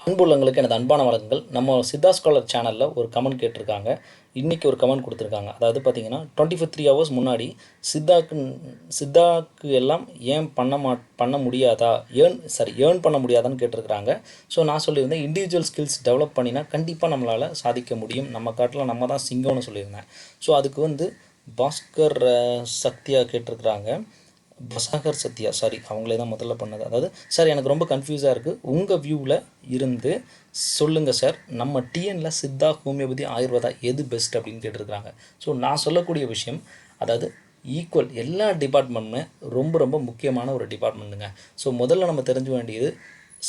அன்புள்ளங்களுக்கு எனது அன்பான வணக்கங்கள். நம்ம சித்தா ஸ்காலர் சேனலில் ஒரு கமெண்ட் கேட்டிருக்காங்க. இன்றைக்கி ஒரு கமெண்ட் கொடுத்துருக்காங்க. அதாவது பார்த்தீங்கன்னா 3 ஹவர்ஸ் முன்னாடி சித்தாக்கு எல்லாம் ஏன் பண்ண முடியாதா, ஏர்ன் பண்ண முடியாதான்னு கேட்டிருக்கிறாங்க. ஸோ நான் சொல்லியிருந்தேன், இண்டிவிஜுவல் ஸ்கில்ஸ் டெவலப் பண்ணினா கண்டிப்பாக நம்மளால் சாதிக்க முடியும், நம்ம காட்டில் நம்ம தான் சிங்கம்னு சொல்லியிருந்தேன். ஸோ அதுக்கு வந்து பாஸ்கர் சத்யா கேட்டிருக்கிறாங்க. பசாகர் சத்யா, சாரி, அவங்களே தான் முதல்ல பண்ணது. அதாவது, சார் எனக்கு ரொம்ப கன்ஃபியூஸாக இருக்குது, உங்கள் வியூவில் இருந்து சொல்லுங்கள் சார், நம்ம டிஎனில் சித்தா, ஹோமியோபதி, ஆயுர்வேதா எது பெஸ்ட் அப்படின்னு கேட்டிருக்கிறாங்க. ஸோ நான் சொல்லக்கூடிய விஷயம், அதாவது ஈக்குவல் எல்லா டிபார்ட்மெண்ட்டுமே ரொம்ப ரொம்ப முக்கியமான ஒரு டிபார்ட்மெண்ட்டுங்க. ஸோ முதல்ல நம்ம தெரிஞ்ச வேண்டியது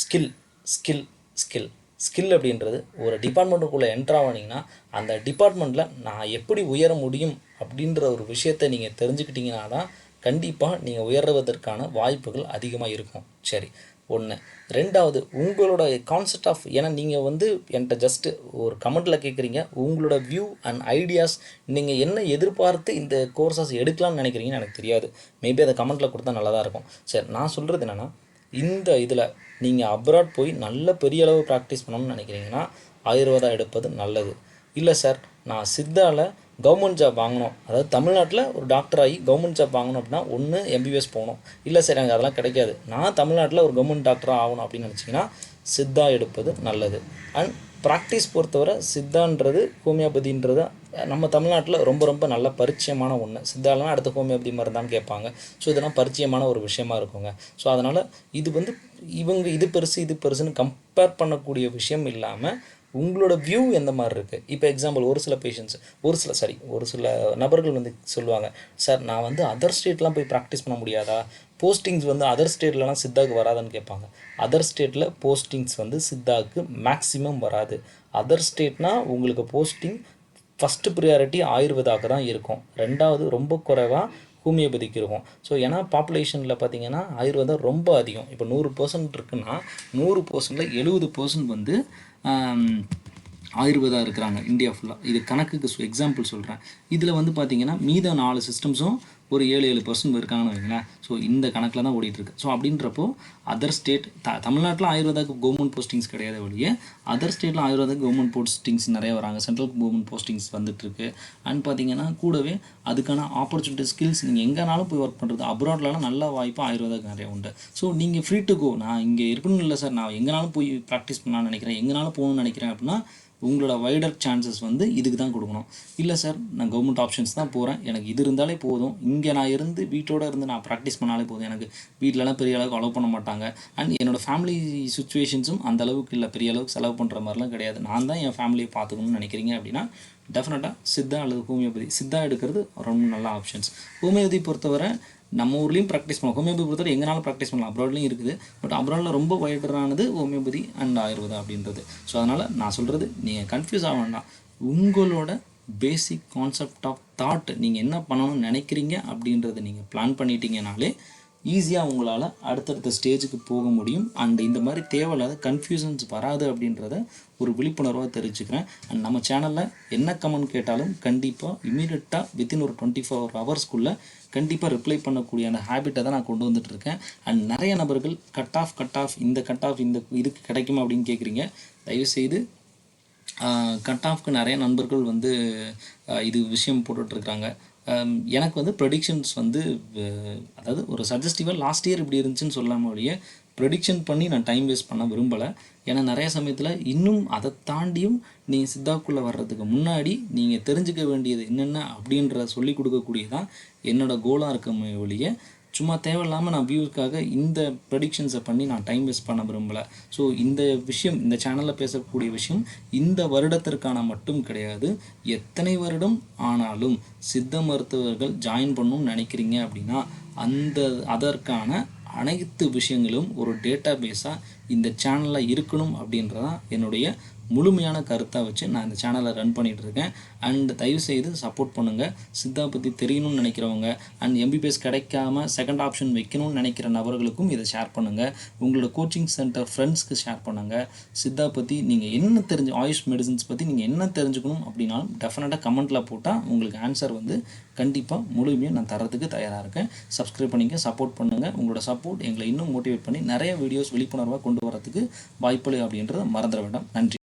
ஸ்கில் ஸ்கில் ஸ்கில் ஸ்கில் அப்படின்றது ஒரு டிபார்ட்மெண்ட்டுக்குள்ளே என்ட்ராகினீங்கன்னா அந்த டிபார்ட்மெண்ட்டில் நான் எப்படி உயர முடியும் அப்படின்ற ஒரு விஷயத்தை நீங்கள் தெரிஞ்சுக்கிட்டீங்கன்னா தான் கண்டிப்பாக நீங்கள் உயர்வதற்கான வாய்ப்புகள் அதிகமாக இருக்கும். சரி, ஒன்று. ரெண்டாவது, உங்களோட கான்செப்ட் ஆஃப், ஏன்னா நீங்கள் வந்து என்கிட்ட ஜஸ்ட்டு ஒரு கமெண்ட்டில் கேட்குறீங்க, உங்களோட வியூ அண்ட் ஐடியாஸ், நீங்கள் என்ன எதிர்பார்த்து இந்த கோர்சஸ் எடுக்கலாம்னு நினைக்கிறீங்கன்னு எனக்கு தெரியாது. மேபி அதை கமெண்ட்டில் கொடுத்தா நல்லா தான் இருக்கும். சரி, நான் சொல்கிறது என்னென்னா, இந்த இதில் நீங்கள் அப்ராட் போய் நல்ல பெரிய அளவு ப்ராக்டிஸ் பண்ணணும்னு நினைக்கிறீங்கன்னா ஆயுர்வேதா எடுப்பது நல்லது. இல்லை சார், நான் சித்தாவில் கவர்மெண்ட் ஜாப் வாங்கணும், அதாவது தமிழ்நாட்டில் ஒரு டாக்டர் ஆகி கவர்மெண்ட் ஜாப் வாங்கணும் அப்படின்னா ஒன்று எம்பிபிஎஸ் போகணும். இல்லை சார், எனக்கு அதெல்லாம் கிடைக்காது, நான் தமிழ்நாட்டில் ஒரு கவர்மெண்ட் டாக்டராக ஆகணும் அப்படின்னு நினச்சிங்கன்னா சித்தா எடுப்பது நல்லது. அண்ட் ப்ராக்டிஸ் பொறுத்தவரை சித்தான்றது ஹோமியோபதின்றது நம்ம தமிழ்நாட்டில் ரொம்ப ரொம்ப நல்ல பரிச்சயமான ஒன்று. சித்தாலாம் அடுத்த ஹோமியோபதி மருந்தான்னு கேட்பாங்க. ஸோ இதெல்லாம் பரிச்சயமான ஒரு விஷயமா இருக்குங்க. ஸோ அதனால் இது வந்து இவங்க இது பெருசுன்னு கம்பேர் பண்ணக்கூடிய விஷயம் இல்லாமல் உங்களோட வியூ எந்த மாதிரி இருக்குது. இப்போ எக்ஸாம்பிள், ஒரு சில நபர்கள் வந்து சொல்லுவாங்க, சார் நான் வந்து அதர் ஸ்டேட்லாம் போய் ப்ராக்டிஸ் பண்ண முடியாதா, போஸ்டிங்ஸ் வந்து அதர் ஸ்டேட்லலாம் சித்தாவுக்கு வராதான்னு கேட்பாங்க. அதர் ஸ்டேட்டில் போஸ்டிங்ஸ் வந்து சித்தாவுக்கு மேக்ஸிமம் வராது. அதர் ஸ்டேட்னால் உங்களுக்கு போஸ்டிங் ஃபஸ்ட்டு ப்ரியாரிட்டி ஆயுர்வேதாவுக்கு தான் இருக்கும், ரெண்டாவது ரொம்ப குறைவாக ஹோமியோபதிக்கு இருக்கும். ஸோ ஏன்னா பாப்புலேஷனில் பார்த்திங்கன்னா ஆயுர்வேதம் ரொம்ப அதிகம். இப்போ 100% இருக்குன்னா 100%ல் 70% வந்து ஆயுர்வேதா இருக்கிறாங்க இந்தியா ஃபுல்லாக. இது கணக்குக்கு எக்ஸாம்பிள் சொல்கிறேன். இதில் வந்து பார்த்திங்கன்னா மீத 4 சிஸ்டம்ஸும் ஒரு 7% இருக்காங்கன்னு வைங்களேன். ஸோ இந்த கணக்கில் தான் ஓடிட்டுருக்கு. ஸோ அப்படின்றப்போ அதர் ஸ்டேட், தமிழ்நாட்டில் ஆயுர்வேதாவுக்கு கவர்மெண்ட் போஸ்டிங்ஸ் கிடையாது வழியே, அதர் ஸ்டேட்டில் ஆயுர்வேதாவுக்கு கவர்மெண்ட் போஸ்டிங்ஸ் நிறைய வராங்க, சென்ட்ரல் கவர்மெண்ட் போஸ்டிங்ஸ் வந்துட்டுருக்கு. அண்ட் பார்த்திங்கன்னா கூடவே அதுக்கான ஆப்பர்ச்சுனிட்டி ஸ்கில்ஸ், நீங்கள் எங்கேனாலும் போய் ஒர்க் பண்ணுறது, அப்ராட்லலாம் நல்ல வாய்ப்பு ஆயுர்வேதாவுக்கு நிறைய உண்டு. ஸோ நீங்கள் ஃப்ரீ டு கோ, நான் இங்கே இருக்கணும் இல்லை சார், நான் எங்கேனாலும் போய் ப்ராக்டிஸ் பண்ணலான்னு நினைக்கிறேன், எங்கேனாலும் போகணும்னு நினைக்கிறேன் அப்படின்னா உங்களோட வைடர் சான்சஸ் வந்து இதுக்கு தான் கொடுக்கணும். இல்லை சார், நான் கவர்மெண்ட் ஆப்ஷன்ஸ் தான் போகிறேன், எனக்கு இது இருந்தாலே போதும், இங்கே நான் இருந்து வீட்டோடு இருந்து நான் ப்ராக்டிஸ் பண்ணாலே போதும், எனக்கு வீட்டிலலாம் பெரிய அளவுக்கு அலோவ் பண்ண மாட்டாங்க, அண்ட் என்னோடய ஃபேமிலி சுச்சுவேஷன்ஸும் அந்த அளவுக்கு இல்லை, பெரிய அளவுக்கு செலவு பண்ணுற மாதிரிலாம் கிடையாது, நான் தான் என் ஃபேமிலியை பார்த்துக்கணும்னு நினைக்கிறீங்க அப்படின்னா டெஃபினட்டாக சித்தா அல்லது ஹோமியோபதி, சித்தா எடுக்கிறது ரொம்ப நல்ல ஆப்ஷன்ஸ். ஹோமியோபதி பொறுத்தவரை நம்ம ஊர்லேயும் ப்ராக்டிஸ் பண்ணலாம், ஹோமியோபதி பொறுத்தவரை எங்கேனாலும் ப்ராக்டிஸ் பண்ணலாம், அப்ராட்லேயும் இருக்குது. பட் அப்ராடில் ரொம்ப வைடரானது ஹோமியோபதி அண்ட் ஆயுர்வேதா அப்படின்றது. ஸோ அதனால் நான் சொல்கிறது, நீங்கள் கன்ஃபியூஸ் ஆக வேண்டாம், உங்களோட பேசிக் கான்செப்ட் ஆஃப் தாட், நீங்கள் என்ன பண்ணணும்னு நினைக்கிறீங்க அப்படின்றத நீங்கள் பிளான் பண்ணிட்டீங்கனாலே ஈஸியாக உங்களால் அடுத்தடுத்த ஸ்டேஜுக்கு போக முடியும். அண்ட் இந்த மாதிரி தேவையில்லாத கன்ஃபியூஷன்ஸ் வராது அப்படின்றத ஒரு விழிப்புணர்வாக தெரிஞ்சுக்கிறேன். அண்ட் நம்ம சேனலில் என்ன கமெண்ட் கேட்டாலும் கண்டிப்பாக இமீடியட்டாக வித்தின் ஒரு 24 ஹவர்ஸ்க்குள்ளே கண்டிப்பாக ரிப்ளை பண்ணக்கூடிய அந்த ஹேபிட்டை தான் நான் கொண்டு வந்துட்டுருக்கேன். அண்ட் நிறைய நபர்கள் கட் ஆஃப் இந்த இதுக்கு கிடைக்குமா அப்படின்னு கேட்குறீங்க. தயவுசெய்து கட் ஆஃப்க்கு நிறைய நண்பர்கள் வந்து இது விஷயம் போட்டுட்ருக்காங்க. எனக்கு வந்து ப்ரெடிக்ஷன்ஸ் வந்து, அதாவது ஒரு சஜஸ்டிவாக லாஸ்ட் இயர் இப்படி இருந்துச்சுன்னு சொல்லாமல் வழியே ப்ரெடிக்ஷன் பண்ணி நான் டைம் வேஸ்ட் பண்ண விரும்பலை. ஏன்னா நிறைய சமயத்தில் இன்னும் அதை தாண்டியும் நீங்கள் சித்தாக்குள்ளே வர்றதுக்கு முன்னாடி நீங்கள் தெரிஞ்சுக்க வேண்டியது என்னென்ன அப்படின்ற சொல்லி கொடுக்கக்கூடியதான் என்னோடய கோலாக இருக்க வழியே சும்மா தேவையில்லாமல் நான் வியூவுக்காக இந்த ப்ரெடிக்ஷன்ஸை பண்ணி நான் டைம் வேஸ்ட் பண்ண விரும்பலை. ஸோ இந்த விஷயம், இந்த சேனலில் பேசக்கூடிய விஷயம் இந்த வருடத்திற்கான மட்டும் கிடையாது, எத்தனை வருடம் ஆனாலும் சித்த மருத்துவர்கள் ஜாயின் பண்ணணும்னு நினைக்கிறீங்க அப்படின்னா அதற்கான அனைத்து விஷயங்களும் ஒரு டேட்டா பேஸாக இந்த சேனலில் இருக்கணும் அப்படின்றதான் என்னுடைய முழுமையான கருத்தாக வச்சு நான் இந்த சேனலை ரன் பண்ணிகிட்ருக்கேன். அண்ட் தயவுசெய்து சப்போர்ட் பண்ணுங்கள். சித்தா பற்றி தெரியணும்னு நினைக்கிறவங்க அண்ட் எம்பிபிஎஸ் கிடைக்காம செகண்ட் ஆப்ஷன் வைக்கணும்னு நினைக்கிற நபர்களுக்கும் இதை ஷேர் பண்ணுங்கள். உங்களோட கோச்சிங் சென்டர் ஃப்ரெண்ட்ஸ்க்கு ஷேர் பண்ணுங்கள். சித்தா பற்றி நீங்கள் என்ன ஆயுஷ் மெடிசன்ஸ் பற்றி நீங்கள் என்ன தெரிஞ்சுக்கணும் அப்படின்னாலும் டெஃபினட்டாக கமெண்ட்டில் போட்டால் உங்களுக்கு ஆன்சர் வந்து கண்டிப்பாக முழுமையாக நான் தரத்துக்கு தயாராக இருக்கேன். சப்ஸ்கிரைப் பண்ணிங்க, சப்போர்ட் பண்ணுங்கள். உங்களோட சப்போர்ட் எங்களை இன்னும் மோட்டிவேட் பண்ணி நிறைய வீடியோஸ் விழிப்புணர்வாக கொண்டு கொண்டு வரதுக்கு வாய்ப்புள்ளது அப்படின்றத மறந்துட வேண்டாம். நன்றி.